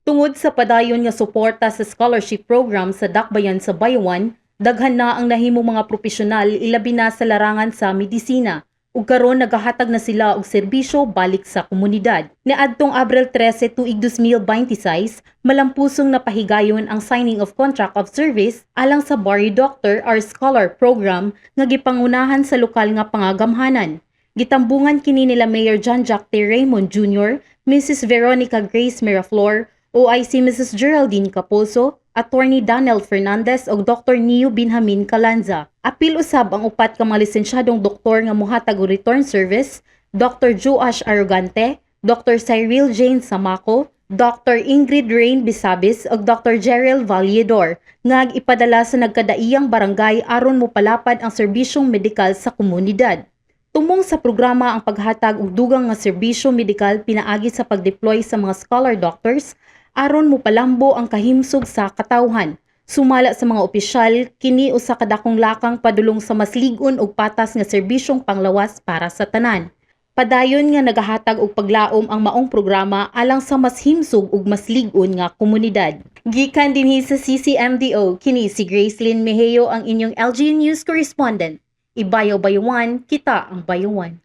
Tungod sa padayon nga suporta sa scholarship program sa Dakbayan sa Bayawan, daghan na ang nahimong mga profesional ilabi na sa larangan sa medisina ug karon nagahatag na sila og serbisyo balik sa komunidad. Niadtong Abril 13 tuig 2026, malampusong napahigayon ang signing of contract of service alang sa Barrio Doctor or Scholar Program nga gipangunahan sa lokal nga pangagamhanan. Gitambungan kini nila Mayor John Jack T. Raymond Jr., Mrs. Veronica Grace Miraflor, OIC Mrs. Geraldine Capulso, Attorney Daniel Fernandez ug Dr. Neo Binhamin Calanza. Apil usab ang upat ka mga lisensyadong doktor nga mohatag og return service, Dr. Joash Arrogante, Dr. Cyril Jane Samaco, Dr. Ingrid Rain Bisabis ug Dr. Jerel Valledor nga ipadala sa nagkadaiyang barangay aron mopalapad ang serbisyong medikal sa komunidad. Tumong sa programa ang paghatag og dugang nga serbisyo medikal pinaagi sa pagdeploy sa mga scholar doctors aron mopalambo ang kahimsog sa katawhan. Sumala sa mga opisyal, kini usa ka dakong lakang padulong sa mas lig-on ug patas nga serbisyong panglawas para sa tanan. Padayon nga nagahatag og paglaom ang maong programa alang sa mas himsog ug mas lig-on nga komunidad. Gikan dinhi sa CCMDO, kini si Gracelyn Mejeo ang inyong LGU News correspondent. Ibayaw-bayawan, kita ang bayawan.